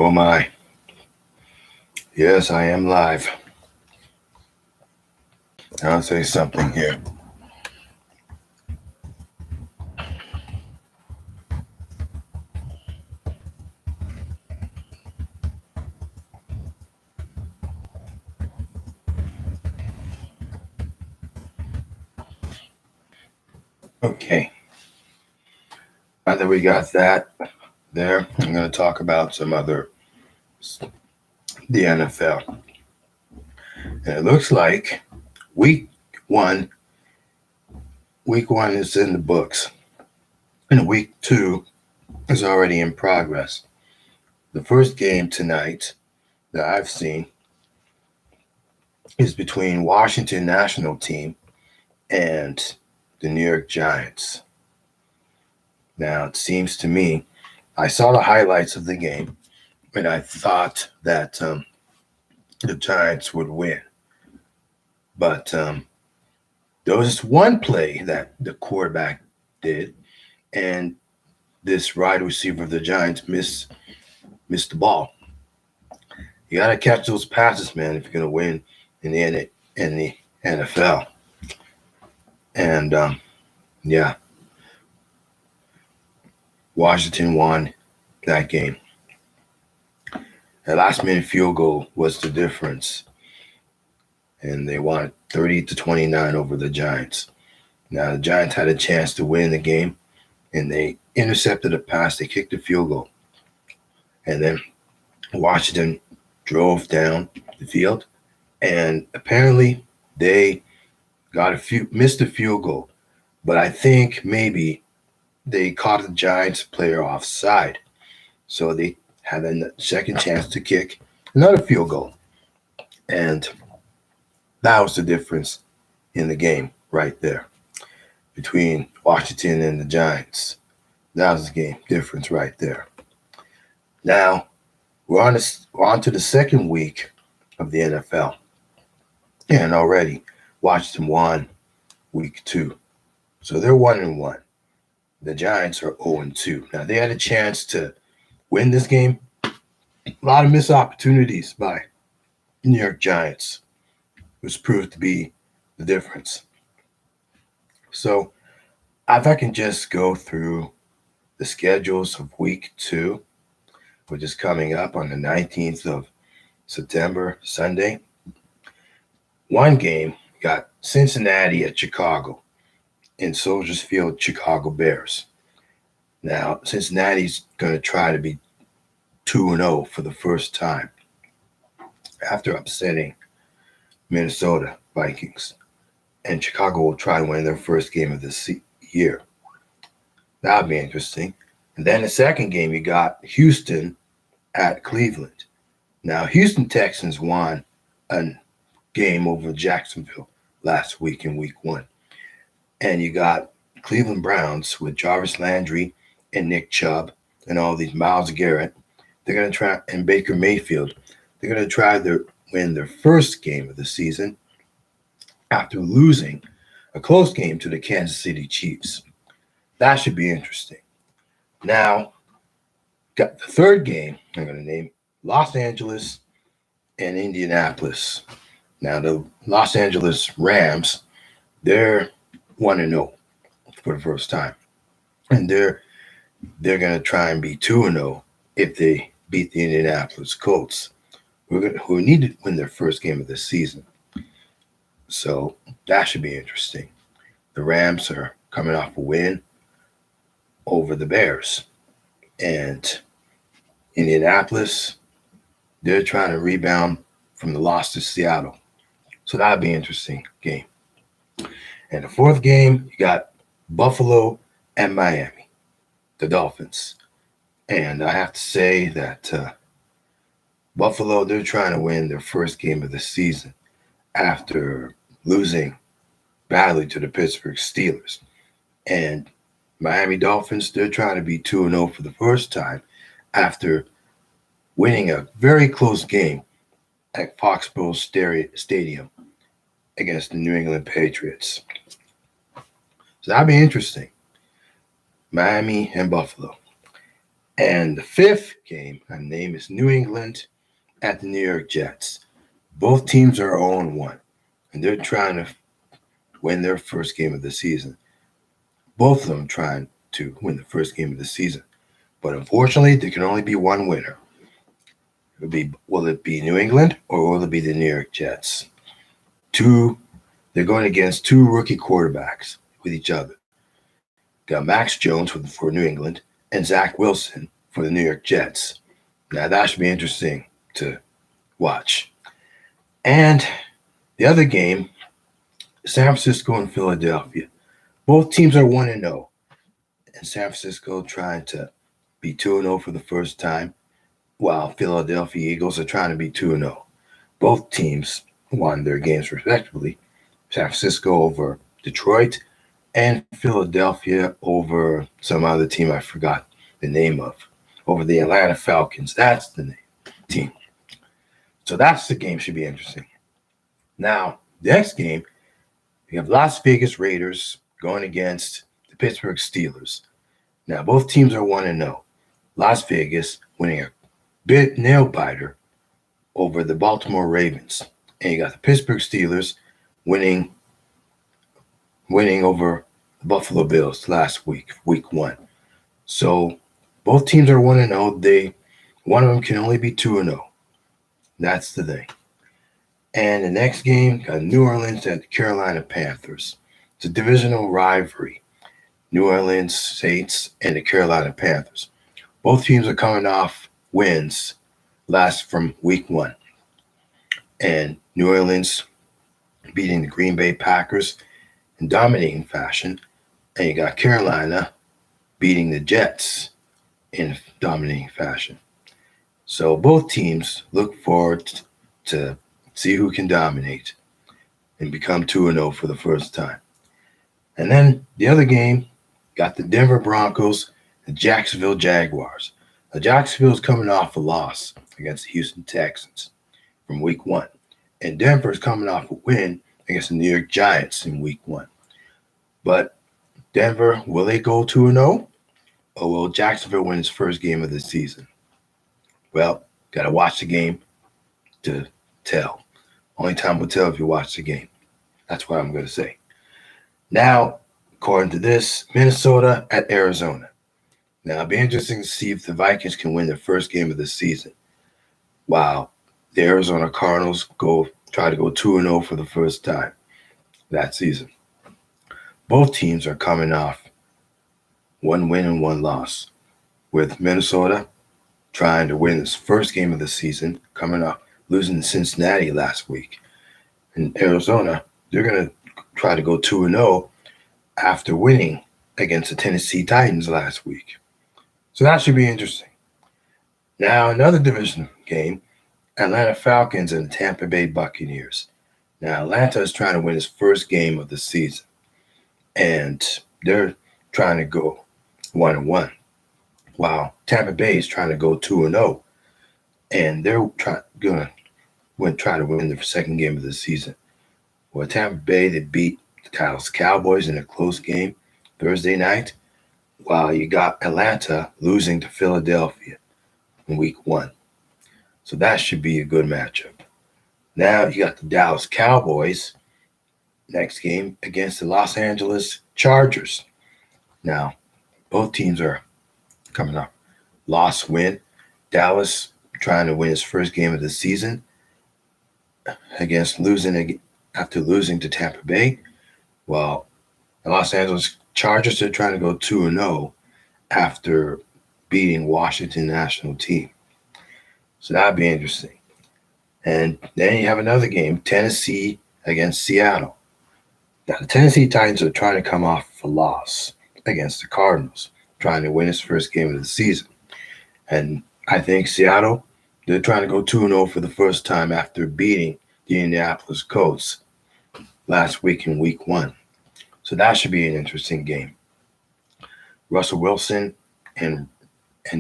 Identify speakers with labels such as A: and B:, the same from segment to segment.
A: Oh my. Yes, I am live. I'll say something here. Okay. Now that we got that there, I'm going to talk about some other, the NFL. And it looks like week one, week one is in the books. And week two is already in progress. The first game tonight that I've seen is between Washington national team and the New York Giants. Now, it seems to me, I saw the highlights of the game, and I thought that the Giants would win. But there was one play that the quarterback did, and this wide receiver of the Giants missed the ball. You got to catch those passes, man, if you're going to win in the NFL. And yeah, Washington won that game. A last minute field goal was the difference. And they won 30-29 over the Giants. Now the Giants had a chance to win the game, and they intercepted a pass. They kicked a field goal, and then Washington drove down the field, and apparently they missed a field goal. But I think maybe they caught the Giants player offside, so they had a second chance to kick another field goal, and that was the difference in the game right there between Washington and the Giants. That was the game difference right there. Now we're on to the second week of the NFL, and already Washington won week two, so they're 1-1. The Giants are 0-2. Now they had a chance to win this game. A lot of missed opportunities by New York Giants, which proved to be the difference. So if I can just go through the schedules of week two, which is coming up on the 19th of September, Sunday. One game got Cincinnati at Chicago in Soldiers Field, Chicago Bears. Now, Cincinnati's going to try to be 2-0 for the first time after upsetting Minnesota Vikings. And Chicago will try to win their first game of this year. That'll be interesting. And then the second game, you got Houston at Cleveland. Now, Houston Texans won a game over Jacksonville last week in week one. And you got Cleveland Browns with Jarvis Landry and Nick Chubb and all these Myles Garrett. They're going to try, and Baker Mayfield, they're going to try to win their first game of the season after losing a close game to the Kansas City Chiefs. That should be interesting. Now, got the third game I'm going to name Los Angeles and Indianapolis. Now, the Los Angeles Rams, they're 1-0 for the first time. And they're going to try and be 2-0 if they beat the Indianapolis Colts, who need to win their first game of the season. So that should be interesting. The Rams are coming off a win over the Bears. And Indianapolis, they're trying to rebound from the loss to Seattle. So that'll be an interesting game. And the fourth game, you got Buffalo and Miami, the Dolphins. And I have to say that Buffalo, they're trying to win their first game of the season after losing badly to the Pittsburgh Steelers. And Miami Dolphins, they're trying to be 2-0 for the first time after winning a very close game at Foxborough Stadium against the New England Patriots. So that'll be interesting. Miami and Buffalo. And the fifth game, my name is New England at the New York Jets. Both teams are 0-1, and they're trying to win their first game of the season. Both of them trying to win the first game of the season. But unfortunately, there can only be one winner. Will it be New England or will it be the New York Jets? They're going against two rookie quarterbacks with each other. Got Max Jones for New England and Zach Wilson for the New York Jets. Now that should be interesting to watch. And the other game, San Francisco and Philadelphia. Both teams are 1-0. And San Francisco trying to be 2-0 for the first time, while Philadelphia Eagles are trying to be 2-0. Both teams won their games respectively. San Francisco over Detroit and Philadelphia over some other team I forgot the name of. Over the Atlanta Falcons. That's the team. So that's the game. Should be interesting. Now, the next game, we have Las Vegas Raiders going against the Pittsburgh Steelers. Now, both teams are 1-0. Las Vegas winning a bit nail biter over the Baltimore Ravens. And you got the Pittsburgh Steelers winning over the Buffalo Bills last week, week 1. So both teams are 1-0. One of them can only be 2-0. That's the thing. And the next game, got New Orleans and the Carolina Panthers. It's a divisional rivalry. New Orleans Saints and the Carolina Panthers. Both teams are coming off wins from week 1. And New Orleans beating the Green Bay Packers in dominating fashion. And you got Carolina beating the Jets in dominating fashion. So both teams look forward to see who can dominate and become 2-0 for the first time. And then the other game got the Denver Broncos and Jacksonville Jaguars. Now, Jacksonville's coming off a loss against the Houston Texans from week 1. And Denver's coming off a win against the New York Giants in week 1. But Denver, will they go 2-0? Or will Jacksonville win its first game of the season? Well, got to watch the game to tell. Only time will tell if you watch the game. That's what I'm going to say. Now, according to this, Minnesota at Arizona. Now, it'll be interesting to see if the Vikings can win their first game of the season, while the Arizona Cardinals try to go 2-0 for the first time that season. Both teams are coming off one win and one loss, with Minnesota trying to win its first game of the season, coming off losing to Cincinnati last week. And Arizona, they're going to try to go 2-0 after winning against the Tennessee Titans last week. So that should be interesting. Now, another division game, Atlanta Falcons and the Tampa Bay Buccaneers. Now, Atlanta is trying to win its first game of the season, and they're trying to go 1-1, while Tampa Bay is trying to go 2-0, and they're going to try to win the second game of the season. Well, Tampa Bay, they beat the Dallas Cowboys in a close game Thursday night, while you got Atlanta losing to Philadelphia in week 1. So that should be a good matchup. Now you got the Dallas Cowboys next game against the Los Angeles Chargers. Now, both teams are coming up. Loss win. Dallas trying to win his first game of the season after losing to Tampa Bay. While the Los Angeles Chargers are trying to go 2-0 after beating Washington national team. So that'd be interesting. And then you have another game, Tennessee against Seattle. Now, the Tennessee Titans are trying to come off a loss against the Cardinals, trying to win its first game of the season. And I think Seattle, they're trying to go 2-0 for the first time after beating the Indianapolis Colts last week in week 1. So that should be an interesting game. Russell Wilson and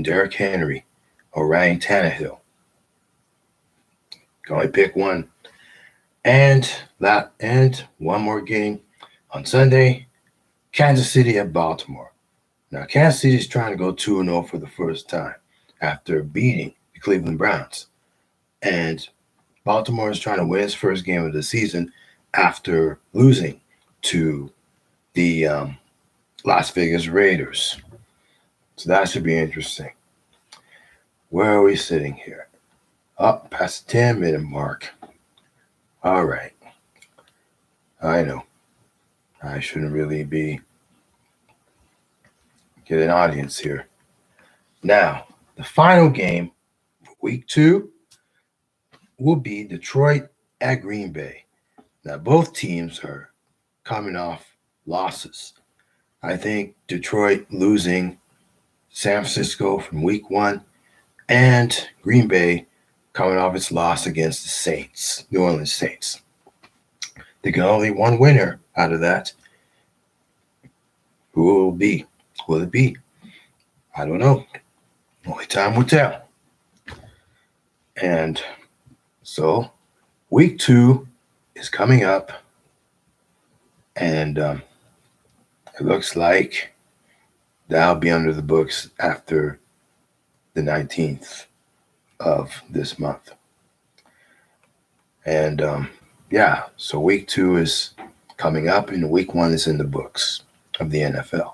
A: Derrick Henry or Ryan Tannehill. Can only pick one. And one more game on Sunday, Kansas City at Baltimore. Now, Kansas City is trying to go 2-0 for the first time after beating the Cleveland Browns. And Baltimore is trying to win its first game of the season after losing to the Las Vegas Raiders. So that should be interesting. Where are we sitting here? Up past the 10-minute mark. All right. I know. I shouldn't really be getting an audience here. Now, the final game for week 2 will be Detroit at Green Bay. Now, both teams are coming off losses. I think Detroit losing San Francisco from week 1 and Green Bay coming off its loss against the Saints, New Orleans Saints. They can only one winner out of that. Who will it be? Will it be? I don't know. Only time will tell. And so week 2 is coming up, and it looks like that'll be under the books after the 19th of this month. And so week 2 is coming up, and week 1 is in the books of the NFL.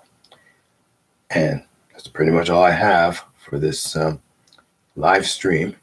A: And that's pretty much all I have for this live stream.